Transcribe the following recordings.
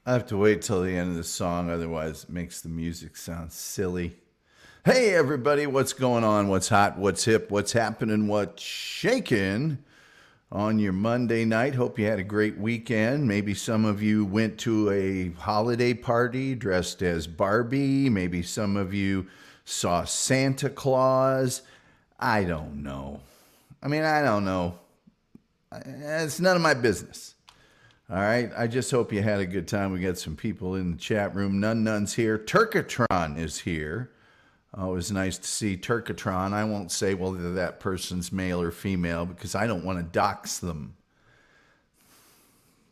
I have to wait till the end of the song, otherwise it makes the music sound silly. Hey everybody, what's going on? What's hot? What's hip? What's happening? What's shaking on your Monday night? Hope you had a great weekend. Maybe some of you went to a holiday party dressed as Barbie. Maybe some of you saw Santa Claus. I don't know. I don't know. It's none of my business. All right. I just hope you had a good time. We got some people in the chat room. Nun's here. Turkatron is here. Always nice to see Turkatron. I won't say whether that person's male or female because I don't want to dox them.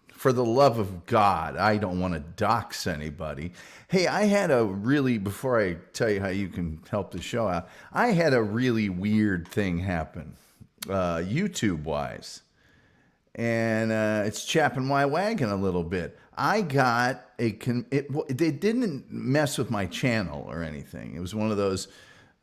For the love of God, I don't want to dox anybody. Hey, I had a really, before I tell you how you can help the show out, I had a really weird thing happen, YouTube wise. And it's chapping my wagon a little bit. I got it didn't mess with my channel or anything. It was one of those,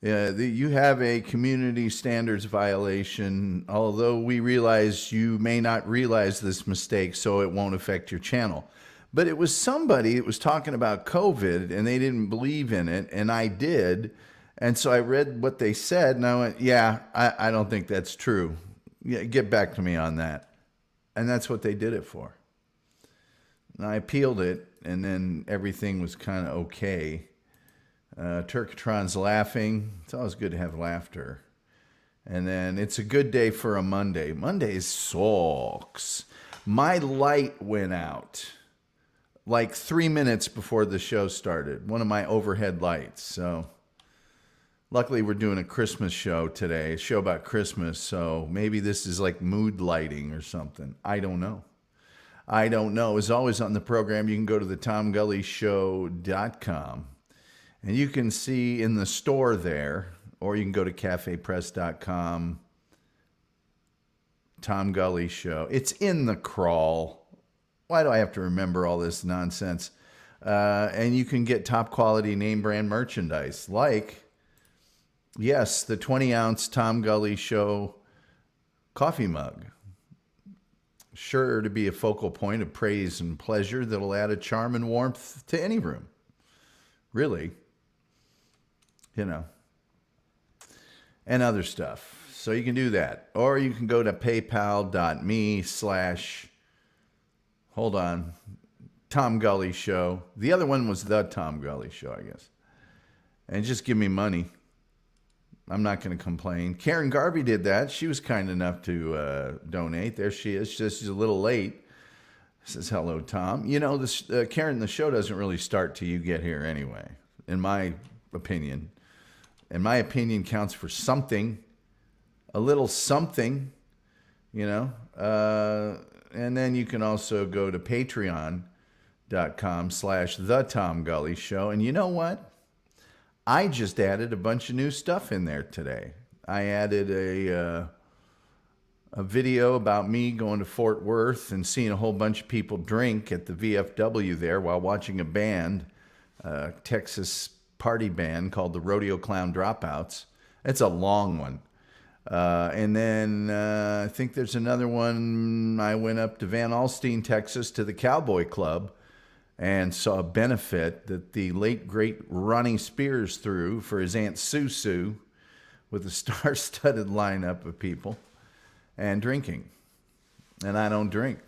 you have a community standards violation, although we realize you may not realize this mistake, so it won't affect your channel. But it was somebody that was talking about COVID and they didn't believe in it, and I did. And so I read what they said and I went, yeah, I don't think that's true. Yeah, get back to me on that. And that's what they did it for. And I appealed it, and then everything was kind of okay. Turkatron's laughing. It's always good to have laughter. And then it's a good day for a Monday. Mondays sucks. My light went out like 3 minutes before the show started. One of my overhead lights. So luckily we're doing a Christmas show today, a show about Christmas. So maybe this is like mood lighting or something. I don't know. As always on the program, you can go to the TomGullyShow.com. And you can see in the store there, or you can go to cafepress.com, Tom Gully Show. It's in the crawl. Why do I have to remember all this nonsense? And you can get top quality name brand merchandise like, yes, the 20-ounce Tom Gully Show coffee mug. Sure to be a focal point of praise and pleasure that'll add a charm and warmth to any room. Really. And other stuff. So you can do that. Or you can go to paypal.me/ hold on, Tom Gully Show. The other one was the Tom Gully Show, I guess. And just give me money. I'm not going to complain. Karen Garvey did that. She was kind enough to donate. There she is. She's a little late. Says, hello, Tom. Karen, the show doesn't really start till you get here anyway, in my opinion. And my opinion counts for something, a little something, And then you can also go to patreon.com/The Tom Gully Show. And you know what? I just added a bunch of new stuff in there today. I added a video about me going to Fort Worth and seeing a whole bunch of people drink at the VFW there while watching a band, a Texas party band called the Rodeo Clown Dropouts. It's a long one. And then I think there's another one. I went up to Van Alstyne, Texas to the Cowboy Club and saw a benefit that the late, great Ronnie Spears threw for his Aunt Sue with a star-studded lineup of people and drinking. And I don't drink.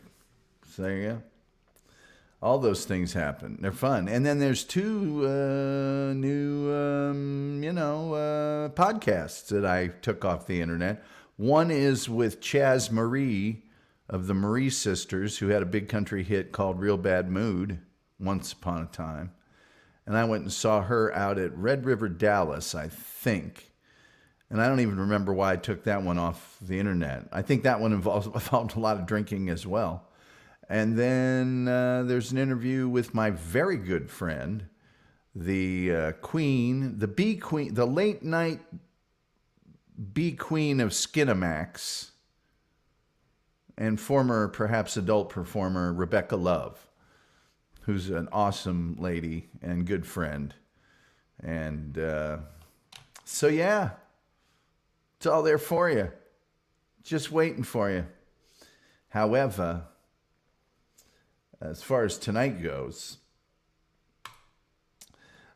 So there you go. All those things happen. They're fun. And then there's two new, podcasts that I took off the internet. One is with Chaz Marie of the Marie Sisters, who had a big country hit called Real Bad Mood once upon a time. And I went and saw her out at Red River, Dallas, I think. And I don't even remember why I took that one off the internet. I think that one involved a lot of drinking as well. And then there's an interview with my very good friend, the queen, the bee queen, the late night bee queen of Skinamax, and former, perhaps adult performer, Rebecca Love, who's an awesome lady and good friend. And so, yeah, it's all there for you. Just waiting for you. However, as far as tonight goes,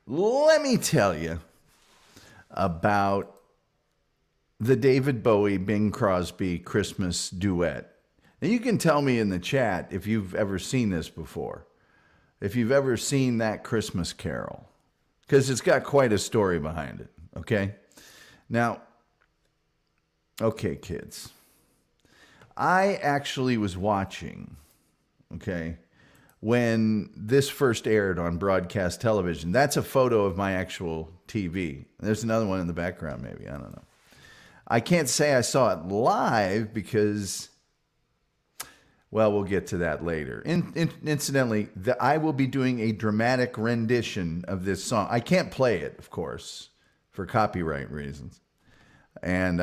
let me tell you about the David Bowie, Bing Crosby Christmas duet. Now, you can tell me in the chat if you've ever seen this before, if you've ever seen that Christmas carol, because it's got quite a story behind it, okay? Now, okay, kids, I actually was watching, okay, when this first aired on broadcast television. That's a photo of my actual TV. There's another one in the background, maybe. I don't know. I can't say I saw it live because, well, we'll get to that later. Incidentally, I will be doing a dramatic rendition of this song. I can't play it, of course, for copyright reasons. And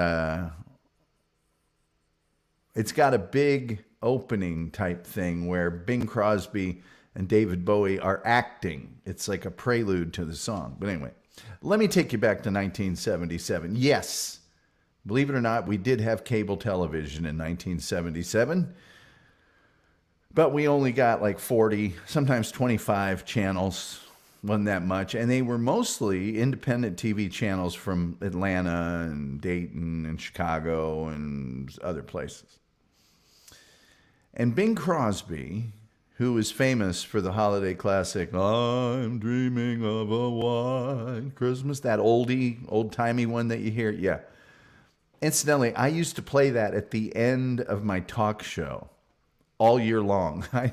it's got a big opening type thing where Bing Crosby and David Bowie are acting. It's like a prelude to the song. But anyway, let me take you back to 1977. Yes, believe it or not, we did have cable television in 1977, but we only got like 40, sometimes 25 channels. Wasn't that much. And they were mostly independent TV channels from Atlanta and Dayton and Chicago and other places. And Bing Crosby, who is famous for the holiday classic, I'm dreaming of a white Christmas, that old-timey one that you hear, yeah. Incidentally, I used to play that at the end of my talk show all year long. I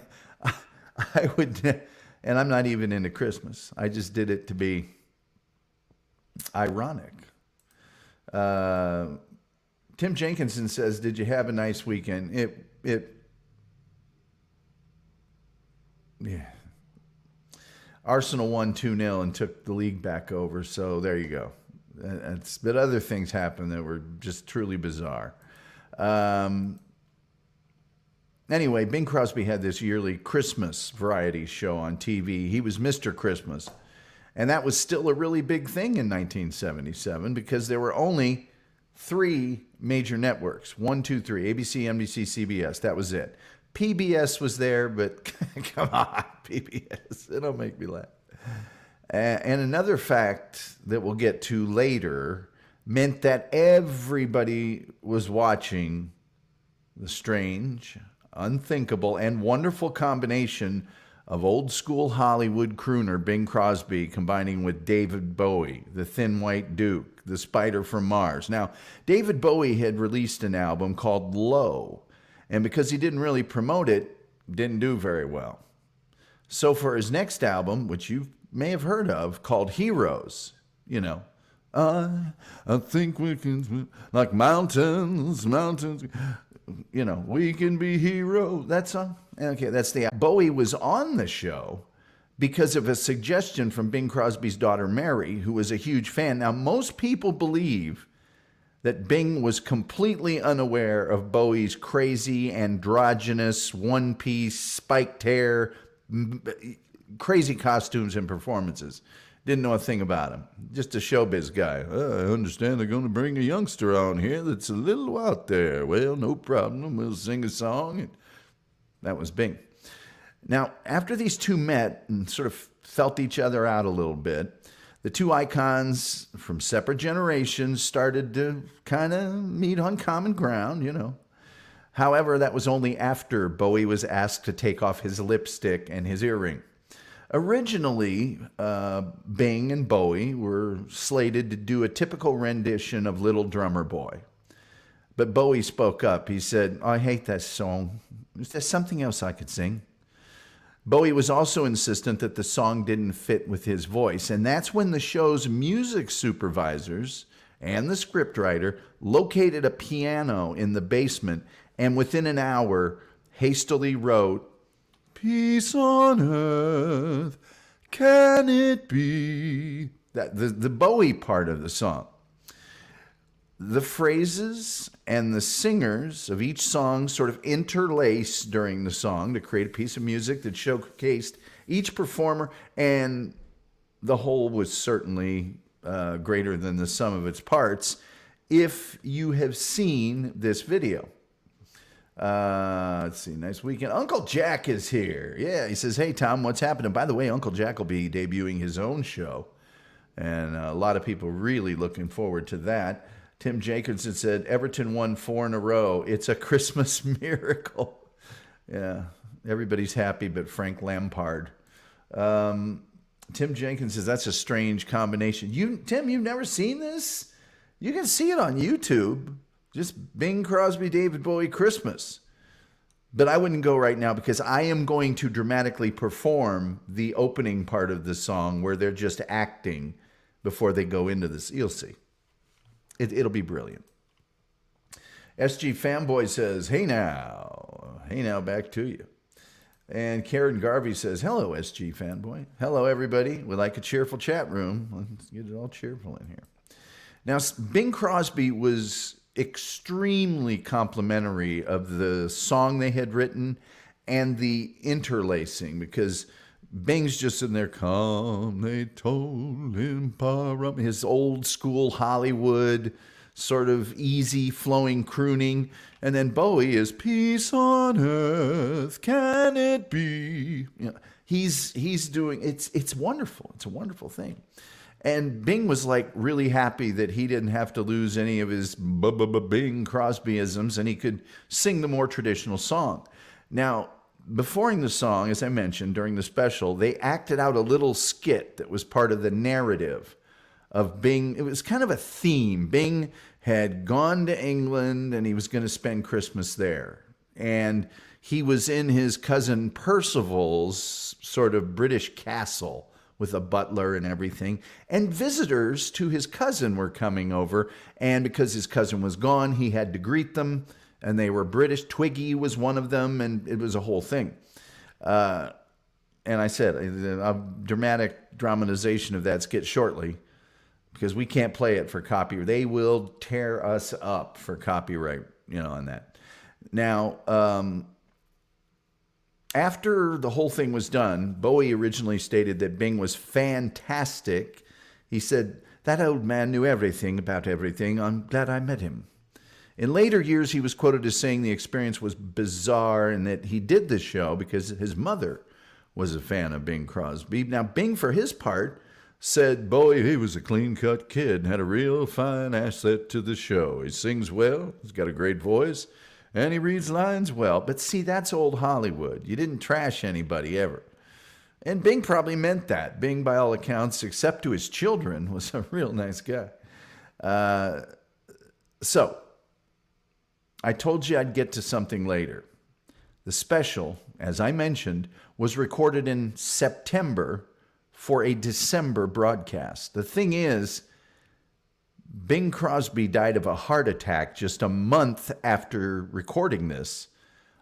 would, and I'm not even into Christmas. I just did it to be ironic. Tim Jenkinson says, did you have a nice weekend? Yeah. Arsenal won 2-0 and took the league back over, so there you go. But other things happened that were just truly bizarre. Anyway, Bing Crosby had this yearly Christmas variety show on TV. He was Mr. Christmas. And that was still a really big thing in 1977 because there were only 3 major networks. 1, 2, 3, ABC, NBC, CBS. That was it. PBS was there, but come on, PBS. It'll make me laugh. And another fact that we'll get to later meant that everybody was watching the strange, unthinkable, and wonderful combination of old school Hollywood crooner Bing Crosby combining with David Bowie, the Thin White Duke, the Spider from Mars. Now, David Bowie had released an album called Low, and because he didn't really promote it, didn't do very well. So for his next album, which you may have heard of, called Heroes, you know, I think we can, like mountains, you know, we can be heroes. That song? Okay, that's the Bowie was on the show because of a suggestion from Bing Crosby's daughter, Mary, who was a huge fan. Now, most people believe that Bing was completely unaware of Bowie's crazy, androgynous, one-piece, spiked hair, crazy costumes and performances. Didn't know a thing about him. Just a showbiz guy. I understand they're going to bring a youngster on here that's a little out there. Well, no problem. We'll sing a song. And that was Bing. Now, after these two met and sort of felt each other out a little bit, the two icons from separate generations started to kind of meet on common ground, you know. However, that was only after Bowie was asked to take off his lipstick and his earring. Originally, Bing and Bowie were slated to do a typical rendition of Little Drummer Boy. But Bowie spoke up. He said, I hate that song. Is there something else I could sing? Bowie was also insistent that the song didn't fit with his voice, and that's when the show's music supervisors and the scriptwriter located a piano in the basement and within an hour hastily wrote, Peace on earth, can it be? The Bowie part of the song. The phrases and the singers of each song sort of interlace during the song to create a piece of music that showcased each performer, and the whole was certainly greater than the sum of its parts if you have seen this video. Let's see. Nice weekend. Uncle Jack is here. Yeah, he says, hey, Tom, what's happening? By the way, Uncle Jack will be debuting his own show. And a lot of people really looking forward to that. Tim Jacobson said, Everton won 4 in a row. It's a Christmas miracle. Yeah, everybody's happy but Frank Lampard. Tim Jenkins says, that's a strange combination. Tim, you've never seen this? You can see it on YouTube. Just Bing Crosby, David Bowie, Christmas. But I wouldn't go right now because I am going to dramatically perform the opening part of the song where they're just acting before they go into this. You'll see. It'll be brilliant. SG Fanboy says, hey now, back to you. And Karen Garvey says, hello, SG Fanboy. Hello, everybody. We like a cheerful chat room. Let's get it all cheerful in here. Now, Bing Crosby was extremely complimentary of the song they had written and the interlacing, because Bing's just in there, come, they told him, his old school Hollywood sort of easy flowing crooning. And then Bowie is peace on earth, can it be? You know, he's doing, it's wonderful. It's a wonderful thing. And Bing was like really happy that he didn't have to lose any of his Bing Crosbyisms and he could sing the more traditional song. Now, before the song, as I mentioned, during the special, they acted out a little skit that was part of the narrative of Bing. It was kind of a theme. Bing had gone to England and he was going to spend Christmas there. And he was in his cousin Percival's sort of British castle with a butler and everything. And visitors to his cousin were coming over. And because his cousin was gone, he had to greet them. And they were British. Twiggy was one of them. And it was a whole thing. And I said, a dramatic dramatization of that skit shortly, because we can't play it for copyright. They will tear us up for copyright, on that. Now, after the whole thing was done, Bowie originally stated that Bing was fantastic. He said, that old man knew everything about everything. I'm glad I met him. In later years, he was quoted as saying the experience was bizarre and that he did this show because his mother was a fan of Bing Crosby. Now, Bing, for his part, said Bowie, he was a clean-cut kid and had a real fine asset to the show. He sings well, he's got a great voice, and he reads lines well. But see, that's old Hollywood. You didn't trash anybody ever. And Bing probably meant that. Bing, by all accounts, except to his children, was a real nice guy. So, I told you I'd get to something later. The special, as I mentioned, was recorded in September for a December broadcast. The thing is, Bing Crosby died of a heart attack just a month after recording this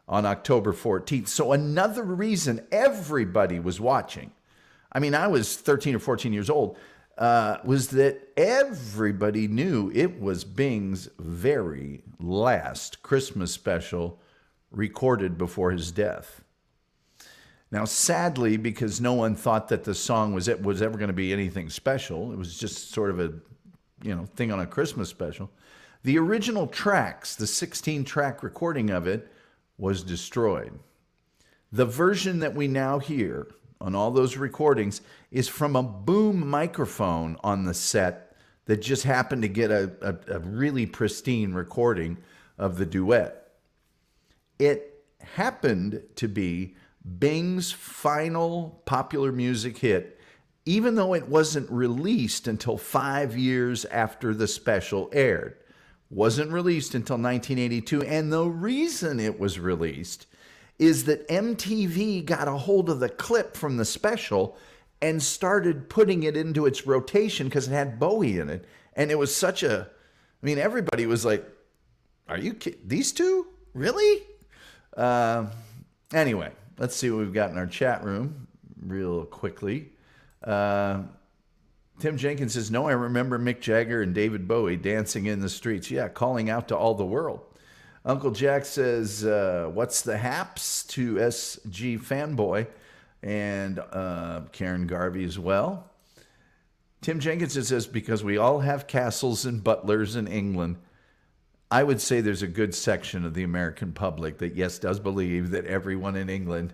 on October 14th. So another reason everybody was watching, I mean, I was 13 or 14 years old, was that everybody knew it was Bing's very last Christmas special recorded before his death. Now, sadly, because no one thought that the song was ever going to be anything special, it was just sort of a thing on a Christmas special, the original tracks, the 16-track recording of it, was destroyed. The version that we now hear on all those recordings is from a boom microphone on the set that just happened to get a really pristine recording of the duet. It happened to be Bing's final popular music hit, even though it wasn't released until 5 years after the special aired. Wasn't released until 1982, and the reason it was released is that MTV got a hold of the clip from the special and started putting it into its rotation because it had Bowie in it. And it was everybody was like, are you kidding? These two? Really? Anyway, let's see what we've got in our chat room real quickly. Tim Jenkins says, no, I remember Mick Jagger and David Bowie dancing in the streets. Yeah, calling out to all the world. Uncle Jack says, what's the haps to SG Fanboy? And Karen Garvey as well. Tim Jenkins says, because we all have castles and butlers in England. I would say there's a good section of the American public that, yes, does believe that everyone in England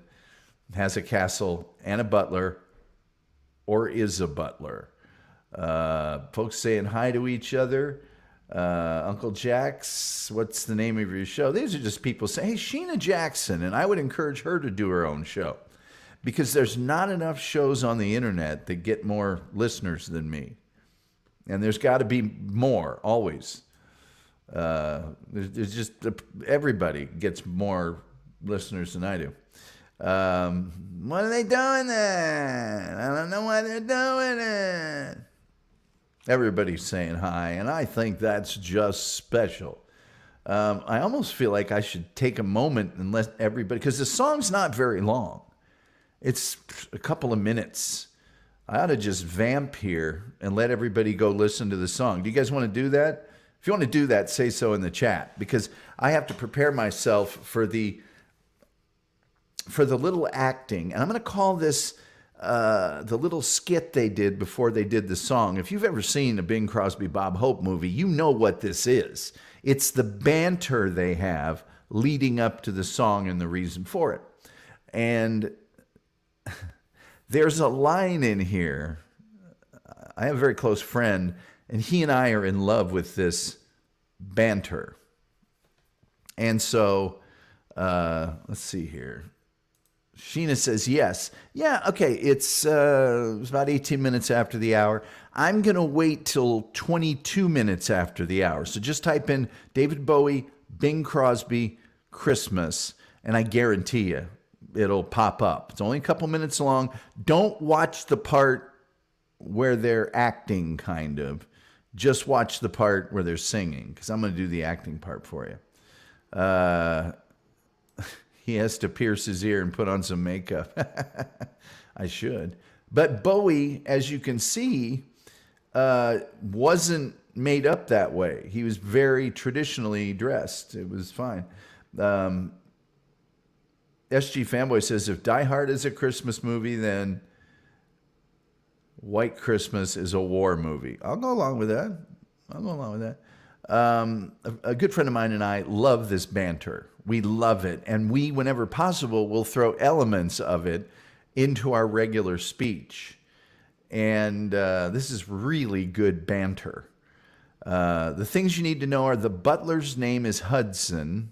has a castle and a butler or is a butler. Folks saying hi to each other. Uncle Jax, what's the name of your show? These are just people saying, hey, Sheena Jackson, and I would encourage her to do her own show because there's not enough shows on the internet that get more listeners than me. And there's got to be more, always. There's just, everybody gets more listeners than I do. What are they doing then? I don't know why they're doing it. Everybody's saying hi, and I think that's just special. I almost feel like I should take a moment and let everybody, because the song's not very long. It's a couple of minutes. I ought to just vamp here and let everybody go listen to the song. Do you guys want to do that? If you want to do that, say so in the chat, because I have to prepare myself for the little acting, and I'm going to call this the little skit they did before they did the song. If you've ever seen a Bing Crosby, Bob Hope movie, you know what this is. It's the banter they have leading up to the song and the reason for it. And there's a line in here. I have a very close friend, and he and I are in love with this banter. And so, let's see here. Sheena says, yes. Yeah, okay, it's about 18 minutes after the hour. I'm going to wait till 22 minutes after the hour. So just type in David Bowie, Bing Crosby, Christmas, and I guarantee you it'll pop up. It's only a couple minutes long. Don't watch the part where they're acting, kind of. Just watch the part where they're singing, because I'm going to do the acting part for you. He has to pierce his ear and put on some makeup. I should. But Bowie, as you can see, wasn't made up that way. He was very traditionally dressed. It was fine. SG Fanboy says, if Die Hard is a Christmas movie, then White Christmas is a war movie. I'll go along with that. A good friend of mine and I love this banter. We love it. And we, whenever possible, will throw elements of it into our regular speech. And this is really good banter. The things you need to know are the butler's name is Hudson,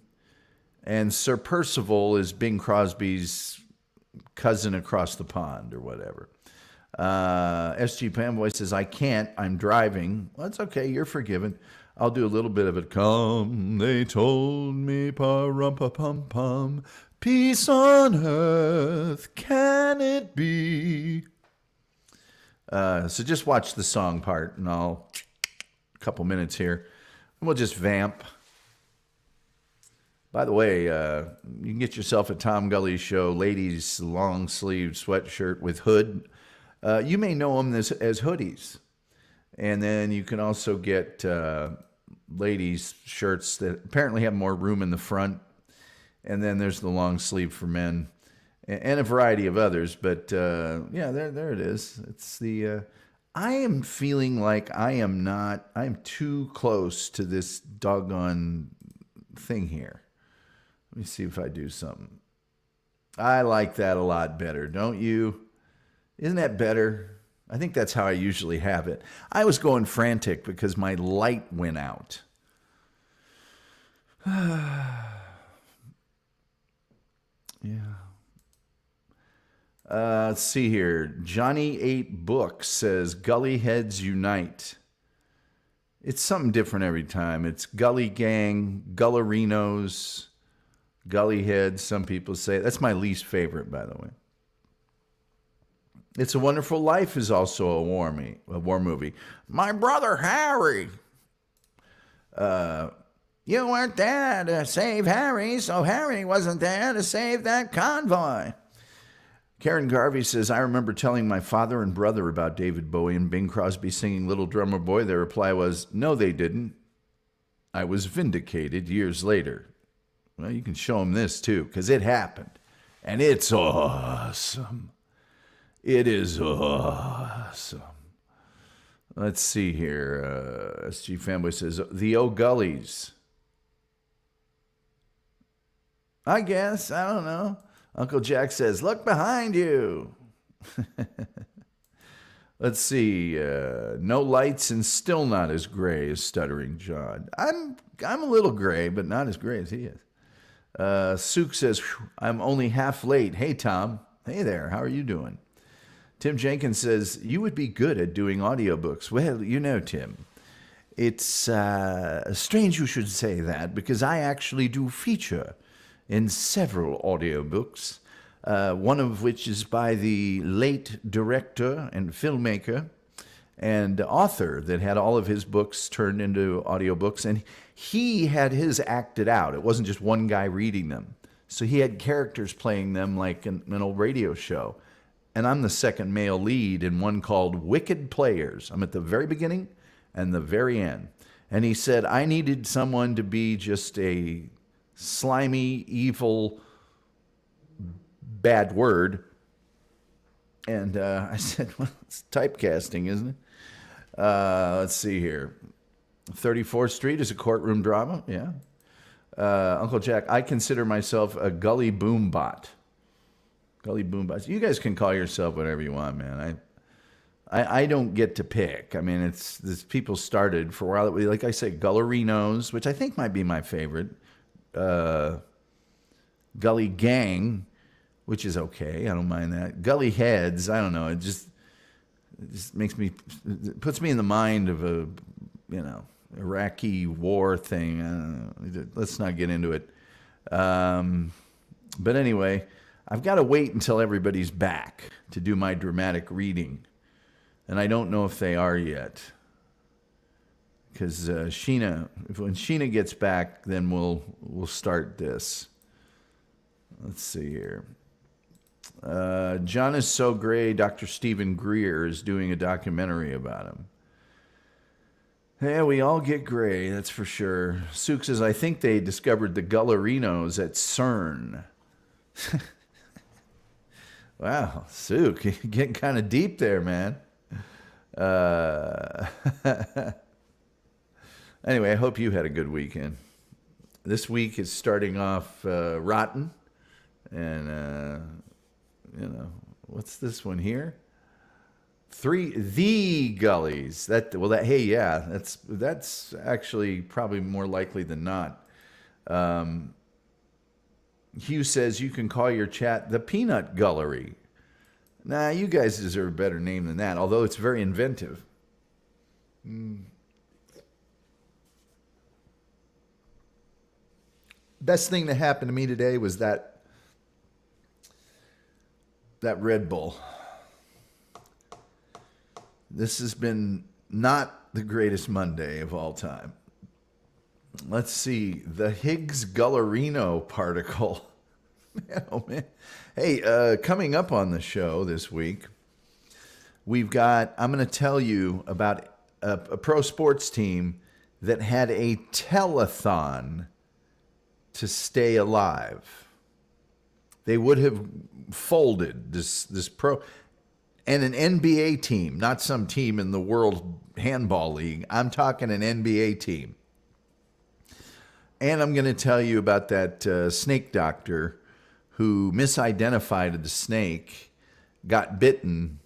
and Sir Percival is Bing Crosby's cousin across the pond or whatever. SG Fanboy says, I can't. I'm driving. Well, that's okay. You're forgiven. I'll do a little bit of it. Come, they told me, pa-rum-pa-pum-pum, peace on earth, can it be? So just watch the song part, and a couple minutes here, and we'll just vamp. By the way, you can get yourself a Tom Gully Show ladies long-sleeve sweatshirt with hood. You may know them as hoodies. And then you can also get ladies' shirts that apparently have more room in the front. And then there's the long sleeve for men and a variety of others. But yeah, there it is. It's the, I am feeling like I'm too close to this doggone thing here. Let me see if I do something. I like that a lot better, don't you? Isn't that better? I think that's how I usually have it. I was going frantic because my light went out. Yeah. Let's see here. Johnny 8 Books says, Gully Heads Unite. It's something different every time. It's Gully Gang, Gullerinos, Gully Heads, some people say. That's my least favorite, by the way. It's a Wonderful Life is also a war movie. My brother Harry. You weren't there to save Harry, so Harry wasn't there to save that convoy. Karen Garvey says, I remember telling my father and brother about David Bowie and Bing Crosby singing Little Drummer Boy. Their reply was, no, they didn't. I was vindicated years later. Well, you can show them this too, because it happened. And it's awesome. It is awesome. Let's see here. SG Fanboy says, the O'Gullies. I guess. I don't know. Uncle Jack says, look behind you. Let's see. No lights and still not as gray as Stuttering John. I'm a little gray, but not as gray as he is. Sook says, I'm only half late. Hey, Tom. Hey there. How are you doing? Tim Jenkins says, you would be good at doing audiobooks. Well, you know, Tim, it's strange you should say that because I actually do feature in several audiobooks, one of which is by the late director and filmmaker and author that had all of his books turned into audiobooks. And he had his acted out. It wasn't just one guy reading them. So he had characters playing them like an old radio show. And I'm the second male lead in one called Wicked Players. I'm at the very beginning and the very end. And he said, I needed someone to be just a slimy, evil, bad word. And I said, well, it's typecasting, isn't it? Let's see here. 34th Street is a courtroom drama. Yeah. Uncle Jack, I consider myself a gully boom bot. Gully boom bots. You guys can call yourself whatever you want, man. I don't get to pick. I mean, it's this people started for a while. Like I say, Gullerinos, which I think might be my favorite. Gully Gang, which is okay. I don't mind that. Gully Heads, I don't know. It just makes me, it puts me in the mind of a, Iraqi war thing. I don't know. Let's not get into it. But anyway, I've got to wait until everybody's back to do my dramatic reading. And I don't know if they are yet. Because when Sheena gets back, then we'll start this. Let's see here. John is so gray, Dr. Stephen Greer is doing a documentary about him. Yeah, we all get gray, that's for sure. Sook says, I think they discovered the Gullerinos at CERN. Wow, Sook, you're getting kind of deep there, man. Anyway, I hope you had a good weekend. This week is starting off rotten. And, what's this one here? The Gullies. That's actually probably more likely than not. Hugh says you can call your chat the Peanut Gullery. Nah, you guys deserve a better name than that, although it's very inventive. Best thing that happened to me today was that Red Bull. This has been not the greatest Monday of all time. Let's see. The Higgs Gullerino particle. Man, oh man. Hey, coming up on the show this week, I'm going to tell you about a pro sports team that had a telethon to stay alive. They would have folded this pro and an NBA team, not some team in the World Handball League. I'm talking an NBA team. And I'm going to tell you about that snake doctor who misidentified the snake, got bitten,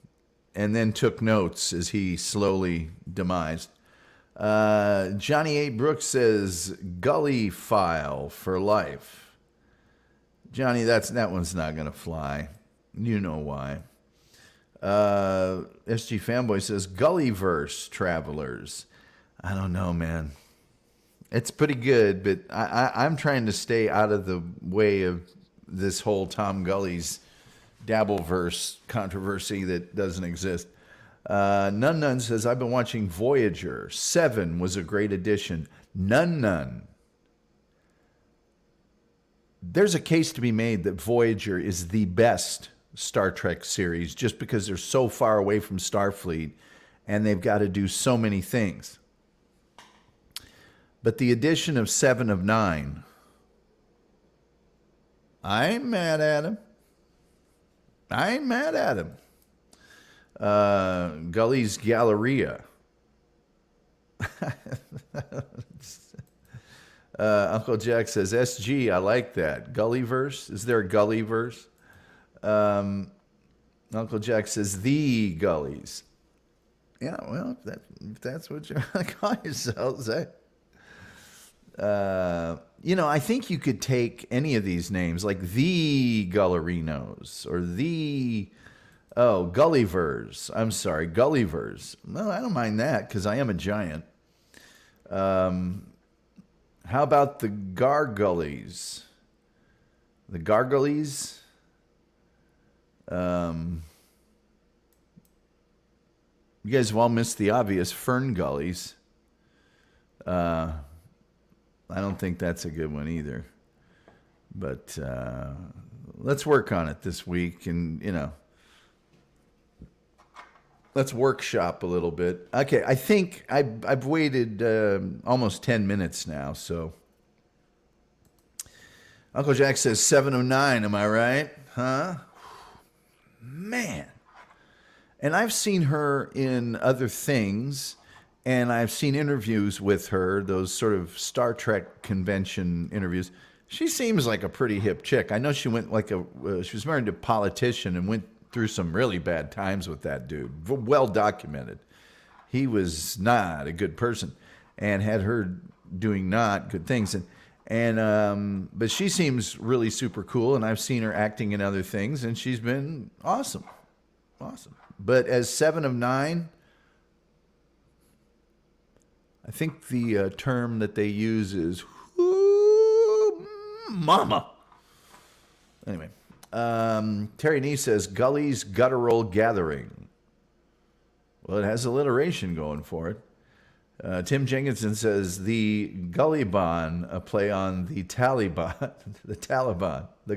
and then took notes as he slowly demised. Johnny A. Brooks says, Gully file for life. Johnny, that one's not going to fly. You know why. SG Fanboy says, Gullyverse travelers. I don't know, man. It's pretty good, but I'm trying to stay out of the way of this whole Tom Gully's Dabbleverse controversy that doesn't exist. Nun says, I've been watching Voyager. 7 was a great addition. Nun. There's a case to be made that Voyager is the best Star Trek series just because they're so far away from Starfleet and they've got to do so many things. But the addition of 7 of 9, I ain't mad at him. Gully's Galleria. Uncle Jack says, SG, I like that. Gullyverse? Is there a Gullyverse? Uncle Jack says, the Gullies. Yeah, well, if that's what you call yourselves, eh? I think you could take any of these names, like the Gullarinos or Gullyvers. I'm sorry, Gullyvers. Well, I don't mind that because I am a giant. How about the Gargullies? The Gargullies? You guys have all missed the obvious Fern Gullies. I don't think that's a good one either. But let's work on it this week and, let's workshop a little bit. Okay, I think I've waited almost 10 minutes now, so. Uncle Jack says 7:09, am I right? Huh? Man. And I've seen her in other things, and I've seen interviews with her, those sort of Star Trek convention interviews. She seems like a pretty hip chick. I know she went she was married to a politician and went through some really bad times with that dude. Well documented. He was not a good person and had her doing not good things. But she seems really super cool, and I've seen her acting in other things, and she's been awesome. Awesome. But as 7 of 9, I think the term that they use is mama. Anyway, Terry Nee says Gully's Guttural Gathering. Well, it has alliteration going for it. Tim Jenkinson says the Gullibon, a play on the Taliban, the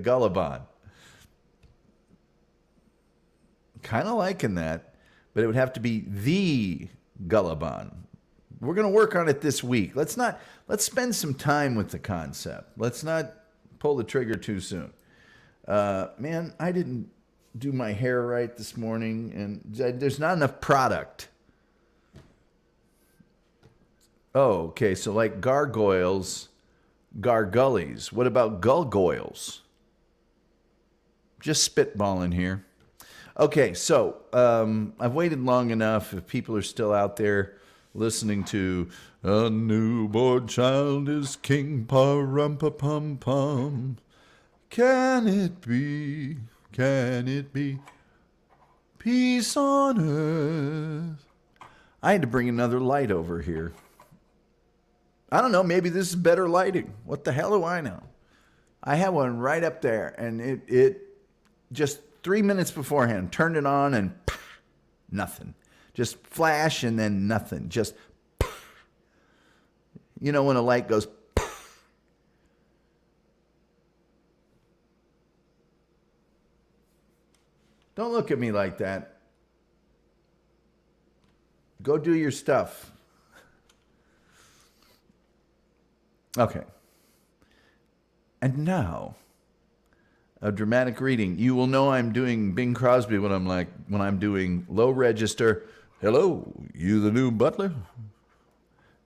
Gullibon. Kind of liking that, but it would have to be the Gullibon. We're going to work on it this week. Let's spend some time with the concept. Let's not pull the trigger too soon. Man, I didn't do my hair right this morning, and there's not enough product. Oh, okay, so like gargoyles, gargullies. What about gulgoyles? Just spitballing here. Okay, so I've waited long enough. If people are still out there listening to A Newborn Child is King, pa-rum-pa-pum-pum. Can it be peace on earth? I had to bring another light over here. I don't know, maybe this is better lighting. What the hell do I know? I had one right up there, and it just 3 minutes beforehand, turned it on and nothing. Just flash and then nothing. Just when a light goes Don't look at me like that. Go do your stuff. Okay. And now, a dramatic reading. You will know I'm doing Bing Crosby when I'm doing low register. Hello, you the new butler?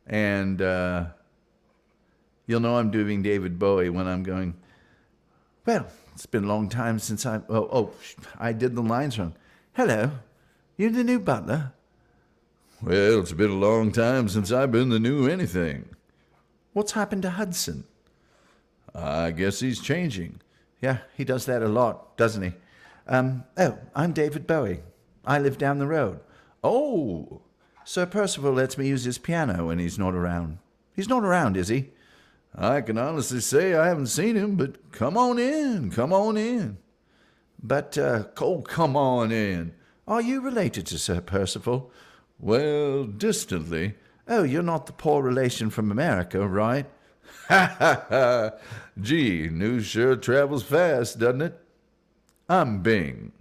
And you'll know I'm doing David Bowie when I'm going, well, it's been a long time since I did the lines wrong. Hello, you the new butler? Well, it's been a long time since I've been the new anything. What's happened to Hudson? I guess he's changing. Yeah, he does that a lot, doesn't he? I'm David Bowie. I live down the road. Oh, Sir Percival lets me use his piano when he's not around. He's not around, is he? I can honestly say I haven't seen him, but come on in. But, come on in. Are you related to Sir Percival? Well, distantly. Oh, you're not the poor relation from America, right? Ha ha ha. Gee, news sure travels fast, doesn't it? I'm Bing.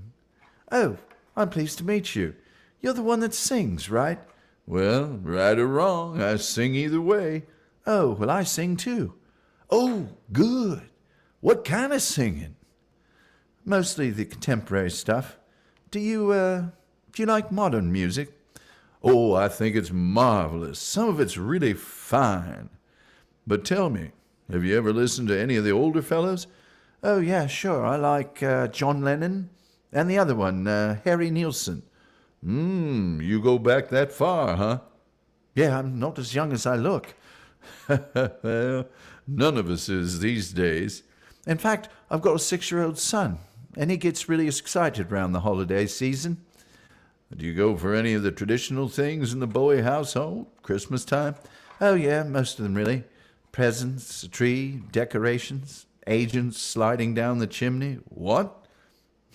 Oh, I'm pleased to meet you. You're the one that sings, right? Well, right or wrong, I sing either way. Oh, well, I sing too. Oh, good. What kind of singing? Mostly the contemporary stuff. Do you like modern music? Oh, I think it's marvelous. Some of it's really fine. But tell me, Have you ever listened to any of the older fellows? Oh, yeah, sure. I like John Lennon and the other one, Harry Nilsson. You go back that far, huh? Yeah, I'm not as young as I look. Well, none of us is these days. In fact, I've got a 6-year-old son, and he gets really excited around the holiday season. Do you go for any of the traditional things in the Bowie household? Christmas time? Oh, yeah, most of them, really. Presents, a tree, decorations, agents sliding down the chimney. What?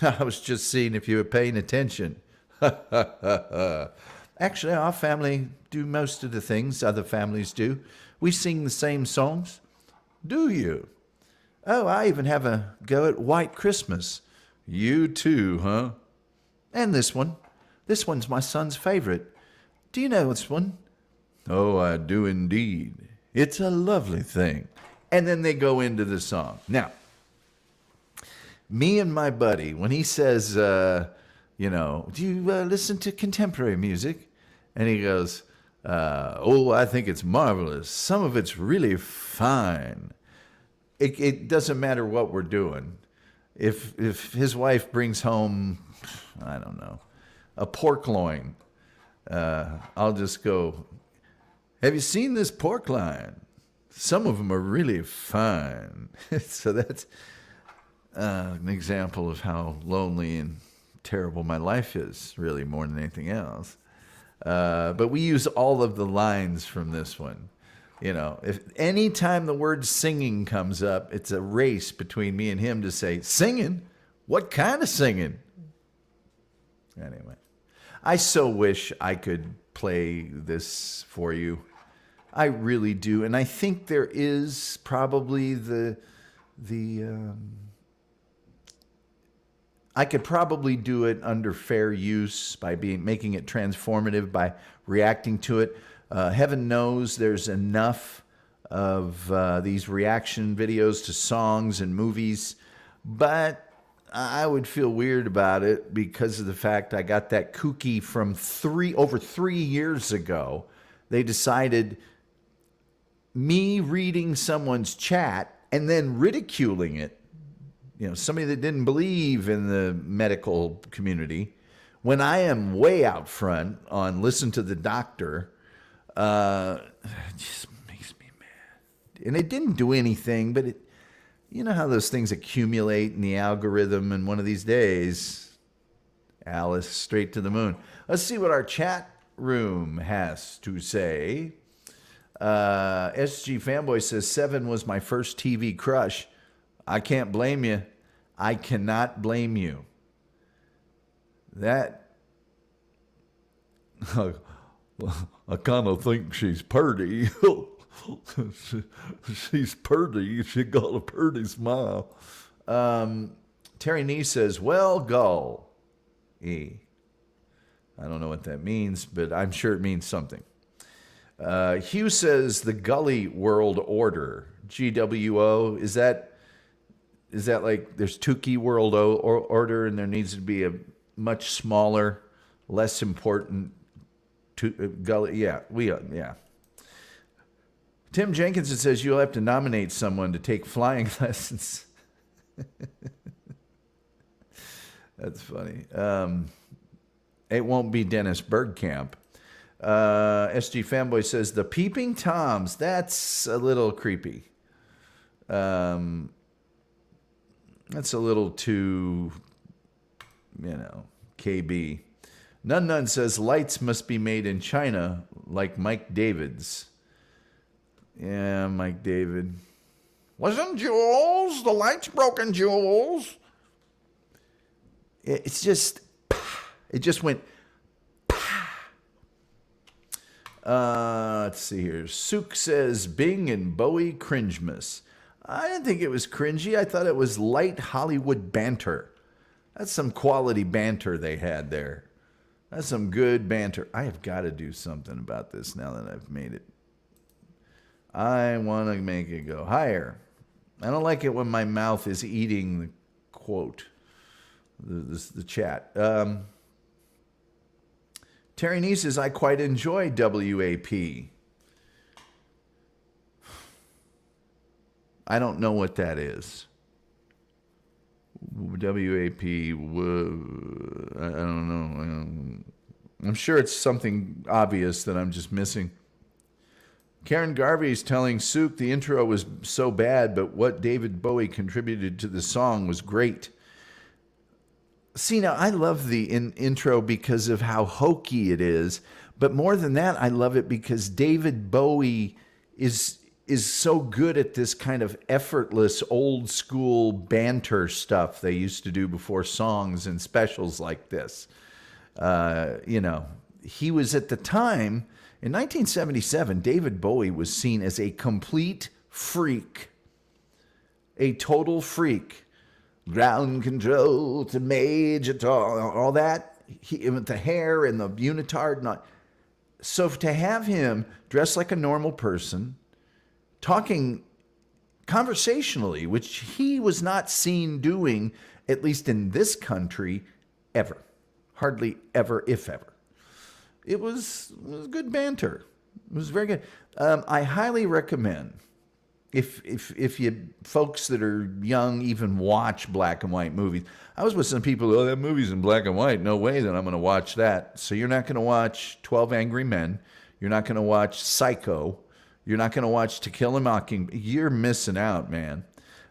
I was just seeing if you were paying attention. Actually, our family do most of the things other families do. We sing the same songs. Do you? Oh, I even have a go at White Christmas. You too, huh? And this one. This one's my son's favorite. Do you know this one? Oh, I do indeed. It's a lovely thing. And then they go into the song. Now, me and my buddy, when he says, do you listen to contemporary music? And he goes, I think it's marvelous. Some of it's really fine. It doesn't matter what we're doing. If his wife brings home, I don't know, a pork loin, I'll just go, have you seen this pork loin? Some of them are really fine. So that's an example of how lonely and terrible my life is, really, more than anything else. But we use all of the lines from this one. If any time the word singing comes up, it's a race between me and him to say, singing? What kind of singing? Anyway, I so wish I could play this for you. I really do. And I think there is probably I could probably do it under fair use by making it transformative, by reacting to it. Heaven knows there's enough of these reaction videos to songs and movies, but I would feel weird about it because of the fact I got that kooky from over 3 years ago. They decided me reading someone's chat and then ridiculing it, somebody that didn't believe in the medical community, when I am way out front on listen to the doctor, it just makes me mad. And it didn't do anything, but you know how those things accumulate in the algorithm, and one of these days, Alice, straight to the moon. Let's see what our chat room has to say. SG Fanboy says, 7 was my first TV crush. I can't blame you. I cannot blame you. That... I kind of think she's purty. She's purty. She got a purty smile. Terry Nee says, well, gull. E. I don't know what that means, but I'm sure it means something. Hugh says, the Gully World Order. GWO. Is that like there's Tukey World Order and there needs to be a much smaller, less important Gully? Yeah, yeah. Tim Jenkinson says you'll have to nominate someone to take flying lessons. That's funny. It won't be Dennis Bergkamp. SG Fanboy says the Peeping Toms. That's a little creepy. That's a little too, KB. Nun says lights must be made in China like Mike David's. Yeah, Mike David. Wasn't Jules? The lights broken, Jules. It just went. Let's see here. Sook says Bing and Bowie cringemas. I didn't think it was cringy. I thought it was light Hollywood banter. That's some quality banter they had there. That's some good banter. I have got to do something about this now that I've made it. I want to make it go higher. I don't like it when my mouth is eating the quote, the chat. Terry Nee says, I quite enjoy WAP. I don't know what that is. WAP. I don't know. I'm sure it's something obvious that I'm just missing. Karen Garvey is telling Sook the intro was so bad, but what David Bowie contributed to the song was great. See, now I love the intro because of how hokey it is, but more than that, I love it because David Bowie is so good at this kind of effortless old school banter stuff they used to do before songs and specials like this. He was at the time, in 1977, David Bowie was seen as a complete freak, a total freak. Ground control to Major Tom, all that, with the hair and the unitard. So to have him dressed like a normal person, talking conversationally, which he was not seen doing, at least in this country, ever. Hardly ever, if ever. It was good banter. It was very good. I highly recommend, if you folks that are young even watch black and white movies. I was with some people, that movie's in black and white. No way that I'm going to watch that. So you're not going to watch 12 Angry Men. You're not going to watch Psycho. You're not going to watch To Kill a Mockingbird. You're missing out, man.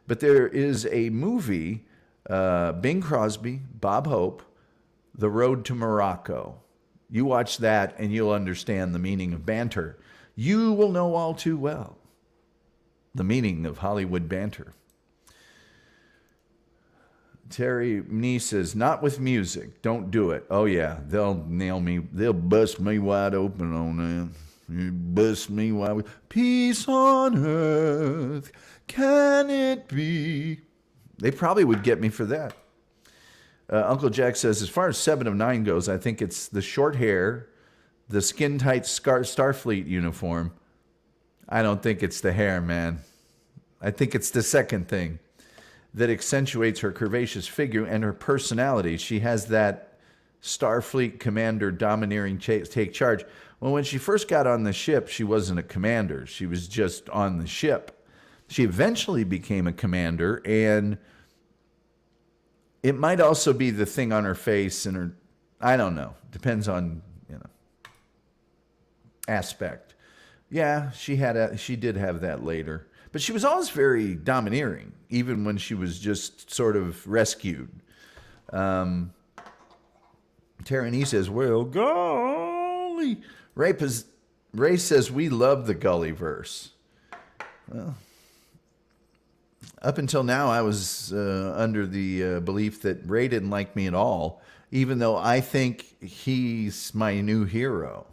But there is a movie, Bing Crosby, Bob Hope, The Road to Morocco. You watch that and you'll understand the meaning of banter. You will know all too well the meaning of Hollywood banter. Terry Nee says, not with music. Don't do it. Oh, yeah. They'll nail me. They'll bust me wide open on that. You bust me wide open. Peace on earth. Can it be? They probably would get me for that. Uncle Jack says, as far as 7 of 9 goes, I think it's the short hair, the skin-tight Starfleet uniform. I don't think it's the hair, man. I think it's the second thing that accentuates her curvaceous figure and her personality. She has that Starfleet commander domineering take charge. Well, when she first got on the ship, she wasn't a commander. She was just on the ship. She eventually became a commander, and it might also be the thing on her face and her, I don't know. Depends on, aspect. Yeah, she did have that later. But she was always very domineering, even when she was just sort of rescued. Terry says, well, golly. Ray says, we love the Gully verse. Well, up until now, I was under the belief that Ray didn't like me at all, even though I think he's my new hero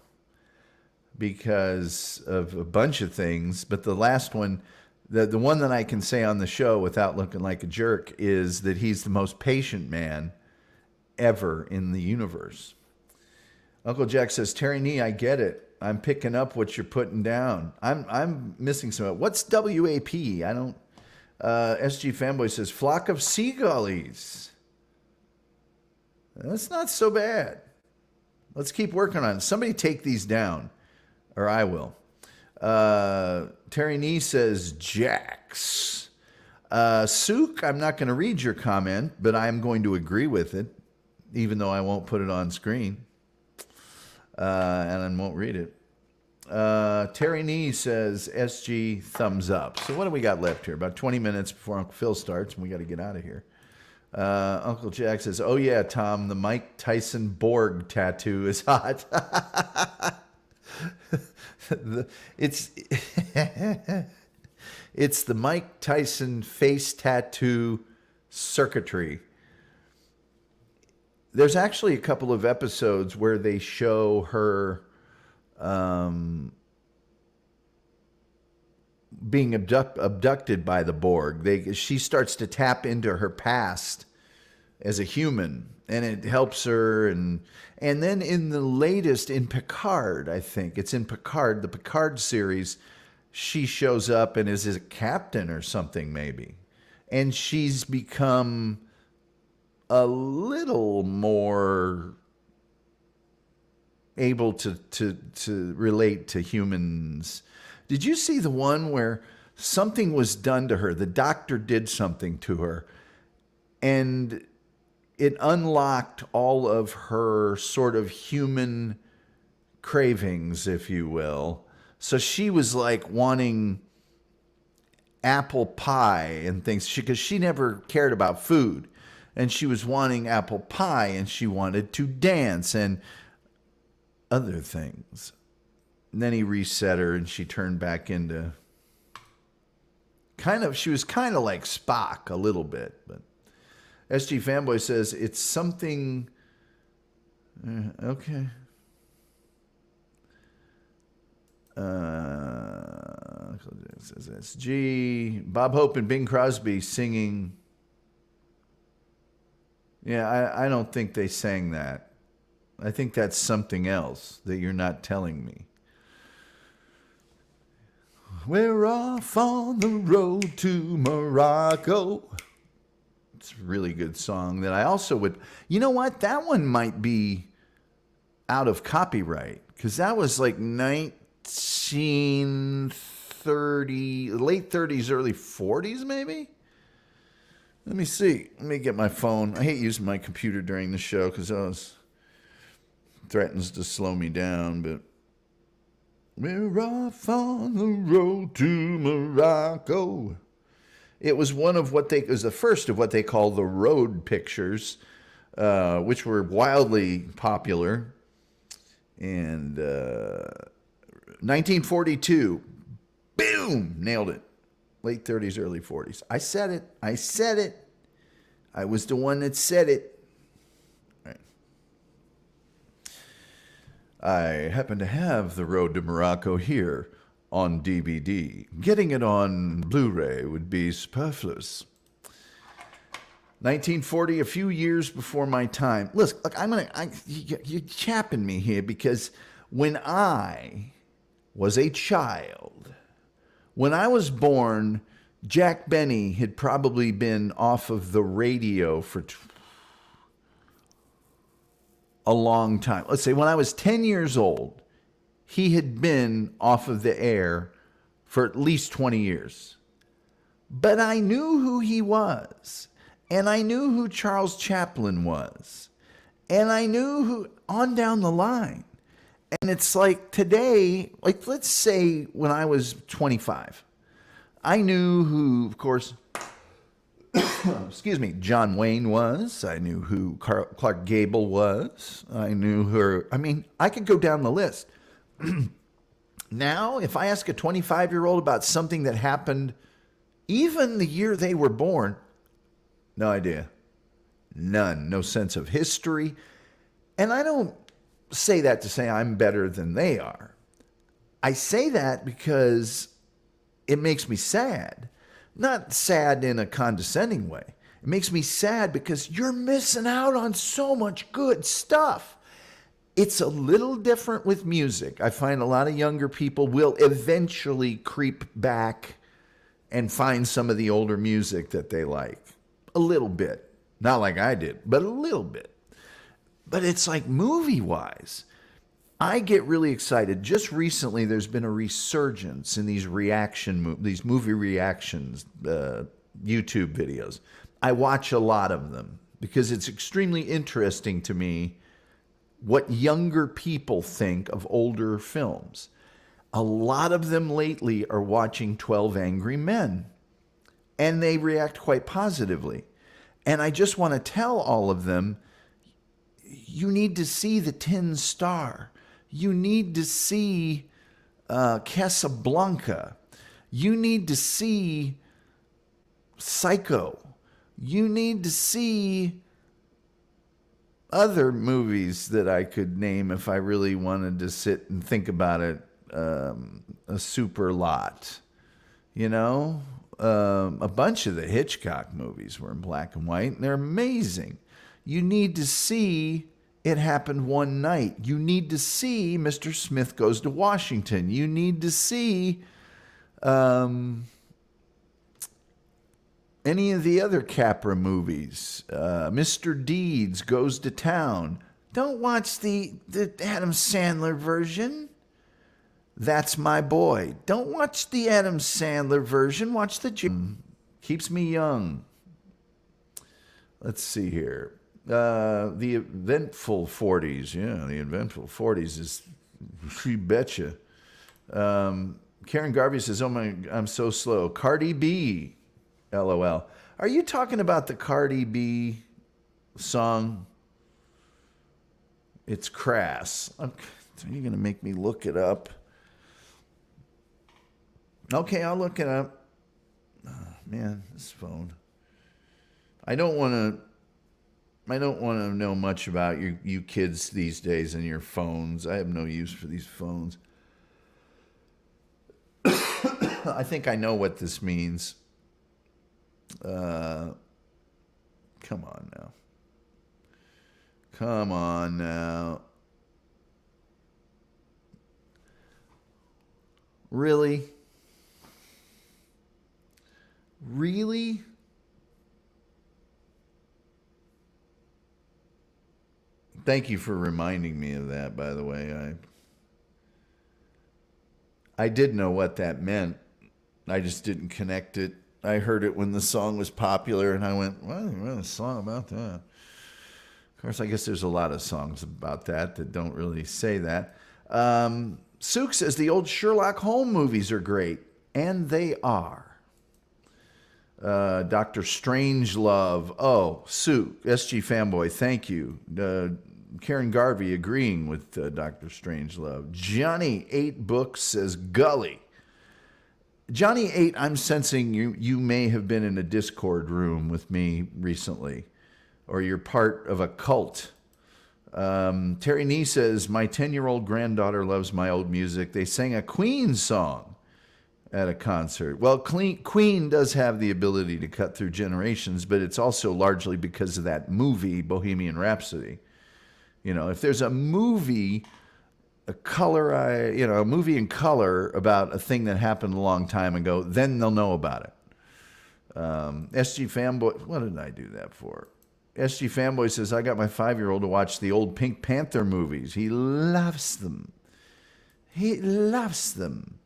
because of a bunch of things. But the last one, the one that I can say on the show without looking like a jerk, is that he's the most patient man ever in the universe. Uncle Jack says, Terry Nee, I get it. I'm picking up what you're putting down. I'm missing some. What's WAP? I don't. SG Fanboy says, flock of seagullies. That's not so bad. Let's keep working on it. Somebody take these down, or I will. Terry Nee says, Jax. Sook, I'm not going to read your comment, but I'm going to agree with it, even though I won't put it on screen. And I won't read it. Terry Nee says, SG, thumbs up. So what do we got left here? About 20 minutes before Uncle Phil starts, and we got to get out of here. Uncle Jack says, oh yeah, Tom, the Mike Tyson Borg tattoo is hot. It's the Mike Tyson face tattoo circuitry. There's actually a couple of episodes where they show her being abducted by the Borg. She starts to tap into her past as a human, and it helps her. And then in the latest, in Picard, I think it's in Picard, the Picard series, she shows up and is a captain or something maybe, and she's become a little more able to relate to humans. Did you see the one where something was done to her. The doctor did something to her, and it unlocked all of her sort of human cravings, if you will. So she was like wanting apple pie and things, because she never cared about food. And she was wanting apple pie, and she wanted to dance and other things. And then he reset her, and she turned back into she was kind of like Spock a little bit. But SG Fanboy says it's something. Okay. SG Bob Hope and Bing Crosby singing. Yeah, I don't think they sang that. I think that's something else that you're not telling me. We're off on the road to Morocco. It's a really good song that I also would... You know what? That one might be out of copyright, because that was like 1930, late 30s, early 40s, maybe? Let me see. Let me get my phone. I hate using my computer during the show because it threatens to slow me down, but... We're off on the road to Morocco. It was it was the first of what they call the road pictures, which were wildly popular. And 1942, boom, nailed it. Late 30s, early 40s. I said it. I was the one that said it. I happen to have The Road to Morocco here on DVD. Getting it on Blu-ray would be superfluous. 1940, a few years before my time. Listen, look, you're chapping me here, because when I was a child, when I was born, Jack Benny had probably been off of the radio for a long time. Let's say when I was 10 years old, he had been off of the air for at least 20 years. But I knew who he was, and I knew who Charles Chaplin was, and I knew who on down the line. And it's like today, like let's say when I was 25, I knew who, of course, excuse me, John Wayne was. I knew who Clark Gable was. I knew her. I mean, I could go down the list. Now, if I ask a 25-year-old about something that happened even the year they were born, no idea. None. No sense of history. And I don't say that to say I'm better than they are. I say that because it makes me sad. Not sad in a condescending way. It makes me sad because you're missing out on so much good stuff. It's a little different with music. I find a lot of younger people will eventually creep back and find some of the older music that they like. A little bit. Not like I did, but a little bit. But it's like movie-wise, I get really excited. Just recently, there's been a resurgence in these movie reactions, YouTube videos. I watch a lot of them because it's extremely interesting to me what younger people think of older films. A lot of them lately are watching 12 Angry Men, and they react quite positively. And I just want to tell all of them, you need to see The Tin Star. You need to see Casablanca. You need to see Psycho. You need to see other movies that I could name if I really wanted to sit and think about it a super lot. You know, a bunch of the Hitchcock movies were in black and white, and they're amazing. You need to see It Happened One Night. You need to see Mr. Smith Goes to Washington. You need to see any of the other Capra movies. Mr. Deeds Goes to Town. Don't watch the Adam Sandler version. That's My Boy. Don't watch the Adam Sandler version. Watch the Keeps Me Young. Let's see here. The Eventful 40s. Yeah, the Eventful 40s is, you betcha. Karen Garvey says, oh my, I'm so slow. Cardi B. LOL. Are you talking about the Cardi B song? It's Crass. Are you going to make me look it up? Okay, I'll look it up. Oh, man, this phone. I don't want to know much about you kids these days and your phones. I have no use for these phones. I think I know what this means. Come on now. Come on now. Really? Really? Thank you for reminding me of that, by the way. I did know what that meant. I just didn't connect it. I heard it when the song was popular, and I went, well, a song about that. Of course, I guess there's a lot of songs about that don't really say that. Sook says the old Sherlock Holmes movies are great, and they are. Dr. Strangelove. Oh, Sook, SG Fanboy, thank you. Karen Garvey agreeing with Dr. Strangelove. Johnny 8 Books says Gully. Johnny 8, I'm sensing you may have been in a Discord room with me recently, or you're part of a cult. Terry Nee says, my 10-year-old granddaughter loves my old music. They sang a Queen song at a concert. Well, Queen does have the ability to cut through generations, but it's also largely because of that movie, Bohemian Rhapsody. You know, if there's a movie, a movie in color about a thing that happened a long time ago, then they'll know about it. SG Fanboy, what did I do that for? SG Fanboy says, I got my 5-year-old to watch the old Pink Panther movies. He loves them. He loves them.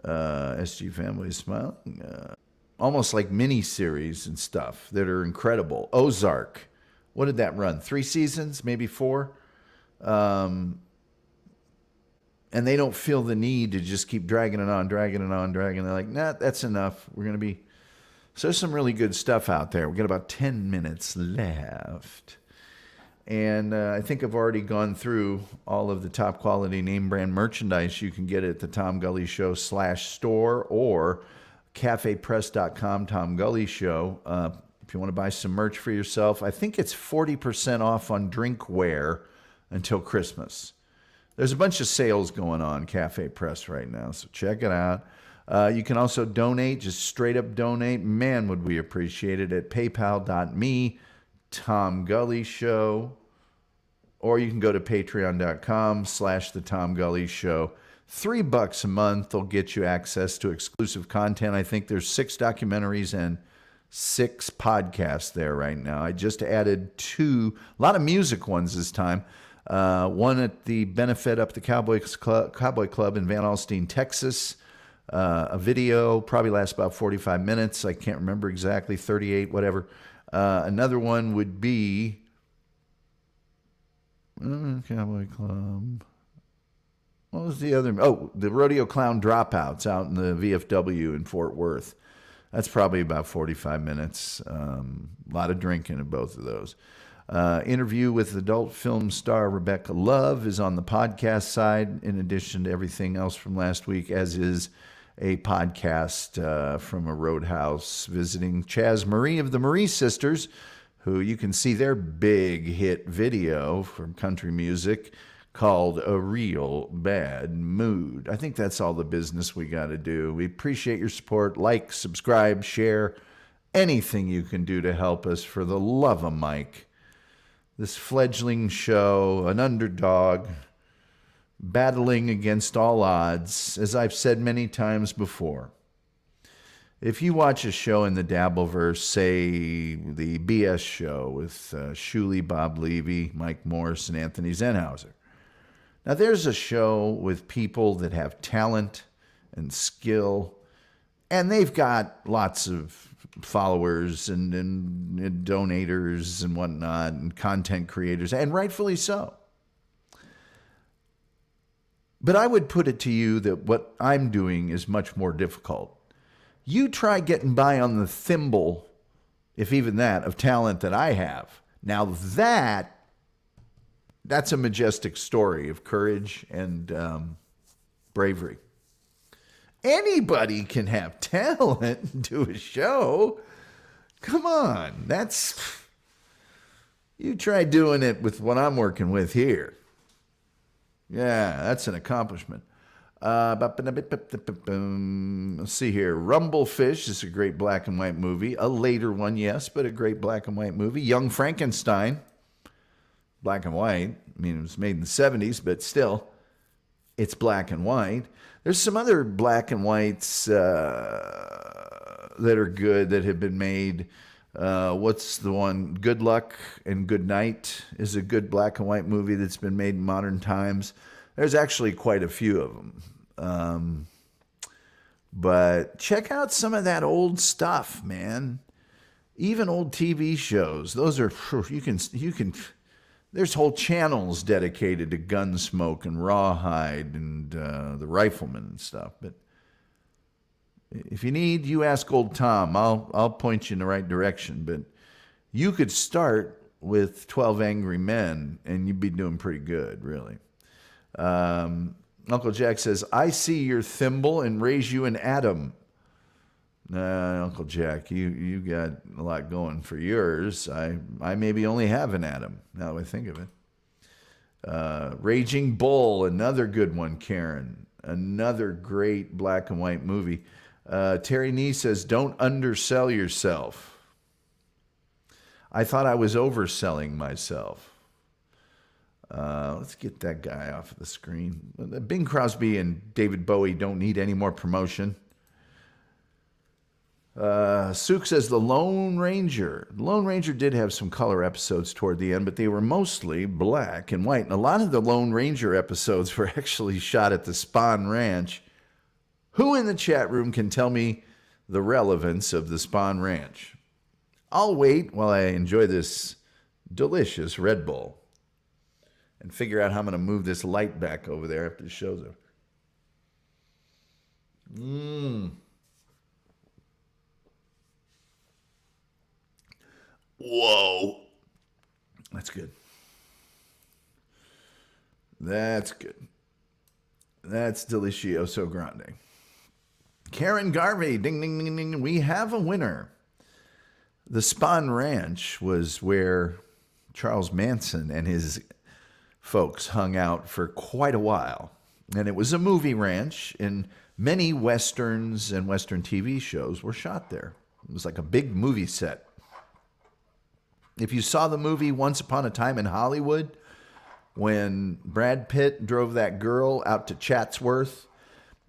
SG Fanboy is smiling. Almost like mini-series and stuff that are incredible. Ozark. What did that run? 3 seasons? Maybe 4? And they don't feel the need to just keep dragging it on. They're like, nah, that's enough. We're going to be... So there's some really good stuff out there. We've got about 10 minutes left. And I think I've already gone through all of the top quality name brand merchandise you can get at the Tom Gully Show /store or cafepress.com Tom Gully Show. If you want to buy some merch for yourself, I think it's 40% off on drinkware until Christmas. There's a bunch of sales going on Cafe Press right now, so check it out. You can also donate, just straight up donate. Man, would we appreciate it at paypal.me, Tom Gully Show. Or you can go to patreon.com/the Tom Gully Show. $3 a month will get you access to exclusive content. I think there's 6 documentaries and 6 podcasts there right now. I just added 2, a lot of music ones this time. One at the benefit up at the Cowboy Club in Van Alstyne, Texas. A video, probably lasts about 45 minutes. I can't remember exactly, 38, whatever. Another one would be Cowboy Club. What was the other? Oh, the Rodeo Clown Dropouts out in the VFW in Fort Worth. That's probably about 45 minutes. A lot of drinking in both of those. Interview with adult film star Rebecca Love is on the podcast side, in addition to everything else from last week, as is a podcast from a roadhouse visiting Chaz Marie of the Marie Sisters, who you can see their big hit video from country music called A Real Bad Mood. I think that's all the business we got to do. We appreciate your support. Like, subscribe, share, anything you can do to help us, for the love of Mike. This fledgling show, an underdog, battling against all odds, as I've said many times before. If you watch a show in the Dabbleverse, say the BS show with Shuley, Bob Levy, Mike Morris, and Anthony Zenhauser. Now, there's a show with people that have talent and skill, and they've got lots of followers and donators and whatnot, and content creators, and rightfully so. But I would put it to you that what I'm doing is much more difficult. You try getting by on the thimble, if even that, of talent that I have. Now that's a majestic story of courage and bravery. Anybody can have talent and do a show. Come on, you try doing it with what I'm working with here. Yeah, that's an accomplishment. Let's see here. Rumblefish is a great black and white movie. A later one, yes, but a great black and white movie. Young Frankenstein, black and white. I mean, it was made in the 70s, but still, it's black and white. There's some other black and whites that are good that have been made. What's the one? Good Luck and Good Night is a good black and white movie that's been made in modern times. There's actually quite a few of them. But check out some of that old stuff, man. Even old TV shows. Those are, you can, there's whole channels dedicated to Gunsmoke and Rawhide and the Rifleman and stuff. But if you need, you ask old Tom. I'll point you in the right direction. But you could start with 12 Angry Men, and you'd be doing pretty good, really. Uncle Jack says, I see your thimble and raise you an atom. Uncle Jack, you got a lot going for yours. I maybe only have an atom, now that I think of it. Raging Bull, another good one, Karen. Another great black and white movie. Terry Nee says, don't undersell yourself. I thought I was overselling myself. Let's get that guy off of the screen. Bing Crosby and David Bowie don't need any more promotion. Sook says The Lone Ranger. The Lone Ranger did have some color episodes toward the end, but they were mostly black and white. And a lot of the Lone Ranger episodes were actually shot at the Spahn Ranch. Who in the chat room can tell me the relevance of the Spahn Ranch? I'll wait while I enjoy this delicious Red Bull and figure out how I'm going to move this light back over there after the show's over. Whoa. That's good. That's good. That's Delicioso Grande. Karen Garvey, ding, ding, ding, ding. We have a winner. The Spahn Ranch was where Charles Manson and his folks hung out for quite a while. And it was a movie ranch, and many Westerns and Western TV shows were shot there. It was like a big movie set. If you saw the movie Once Upon a Time in Hollywood, when Brad Pitt drove that girl out to Chatsworth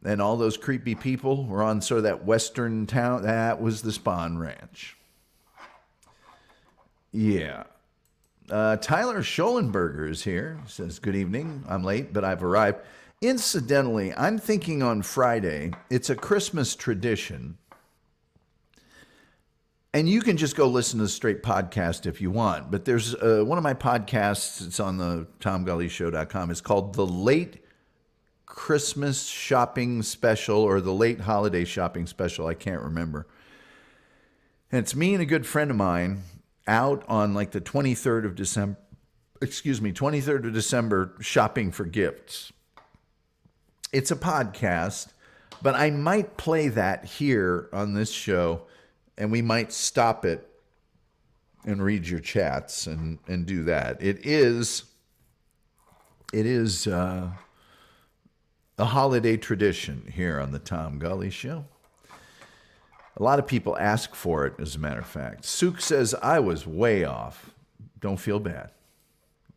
and all those creepy people were on sort of that Western town, that was the Spahn Ranch. Yeah. Tyler Schollenberger is here. He says, good evening. I'm late, but I've arrived. Incidentally, I'm thinking on Friday, it's a Christmas tradition. And you can just go listen to the straight podcast if you want. But there's one of my podcasts, it's on the TomGullyShow.com. It's called The Late Christmas Shopping Special or The Late Holiday Shopping Special. I can't remember. And it's me and a good friend of mine out on like the 23rd of December, 23rd of December shopping for gifts. It's a podcast, but I might play that here on this show. And we might stop it and read your chats and do that. It is a holiday tradition here on the Tom Gully Show. A lot of people ask for it, as a matter of fact. Sook says, I was way off. Don't feel bad.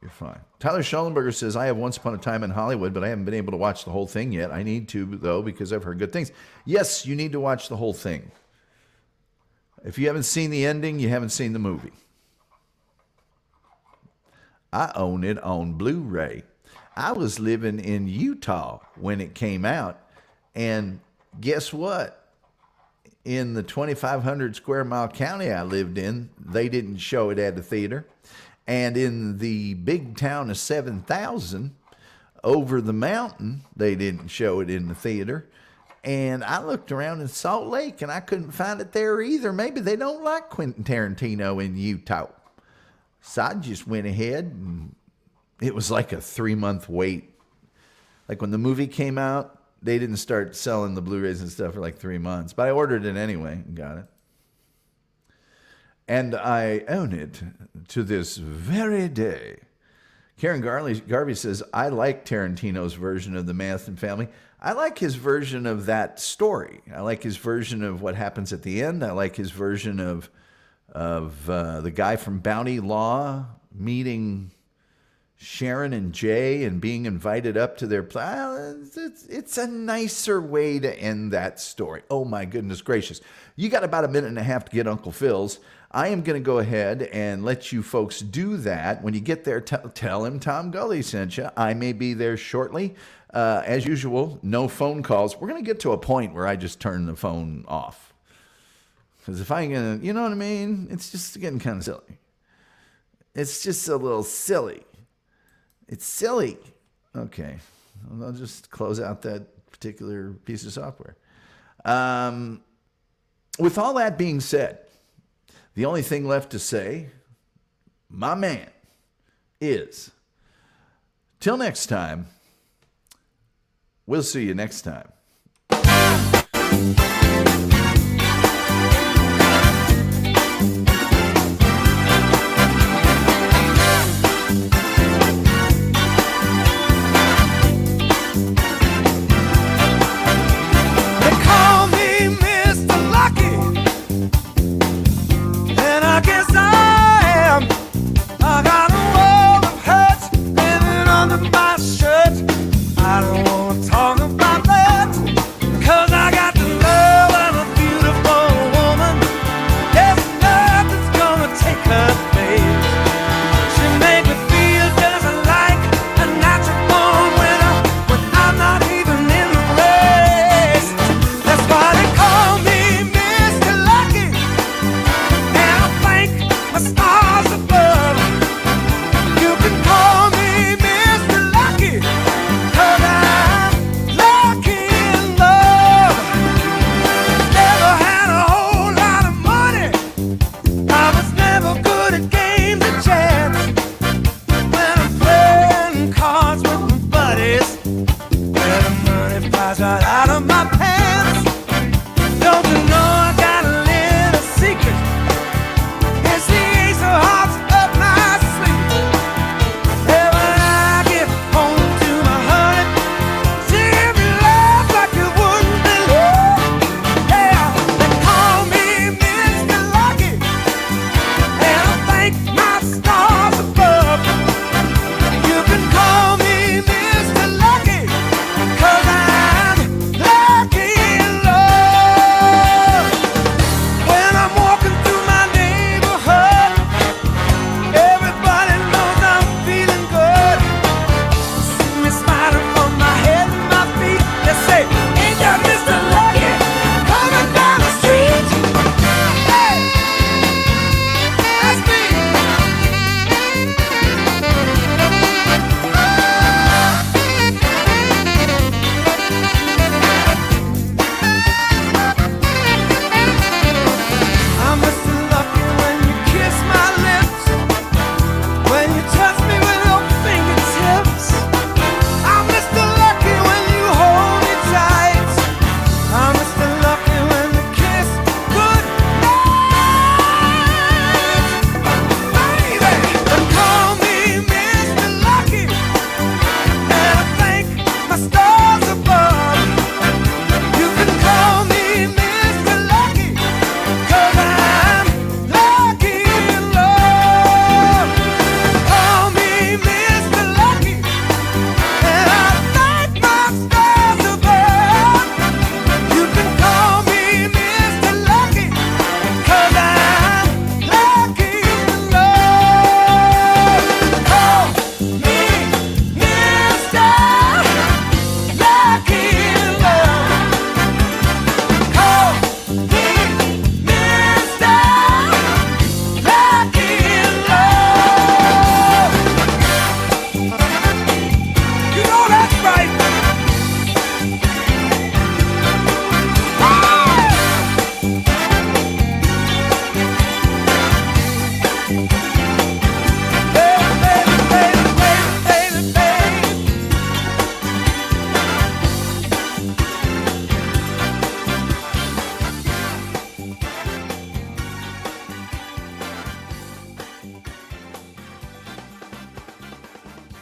You're fine. Tyler Schollenberger says, I have Once Upon a Time in Hollywood, but I haven't been able to watch the whole thing yet. I need to, though, because I've heard good things. Yes, you need to watch the whole thing. If you haven't seen the ending, you haven't seen the movie. I own it on Blu-ray. I was living in Utah when it came out. And guess what? In the 2,500 square mile county I lived in, they didn't show it at a theater. And in the big town of 7,000 over the mountain, they didn't show it in the theater. And I looked around in Salt Lake and I couldn't find it there either. Maybe they don't like Quentin Tarantino in Utah. So I just went ahead and it was like a 3-month wait. Like when the movie came out, they didn't start selling the Blu-rays and stuff for like 3 months. But I ordered it anyway and got it. And I own it to this very day. Karen Garvey says, I like Tarantino's version of The Manson Family. I like his version of that story. I like his version of what happens at the end. I like his version of the guy from Bounty Law meeting Sharon and Jay and being invited up to their place. It's a nicer way to end that story. Oh my goodness gracious. You got about a minute and a half to get Uncle Phil's. I am going to go ahead and let you folks do that. When you get there, tell him Tom Gully sent you. I may be there shortly. As usual, no phone calls. We're going to get to a point where I just turn the phone off. Because if I'm going to, you know what I mean? It's just getting kind of silly. It's just a little silly. It's silly. Okay. I'll just close out that particular piece of software. With all that being said, the only thing left to say, my man, is till next time, we'll see you next time.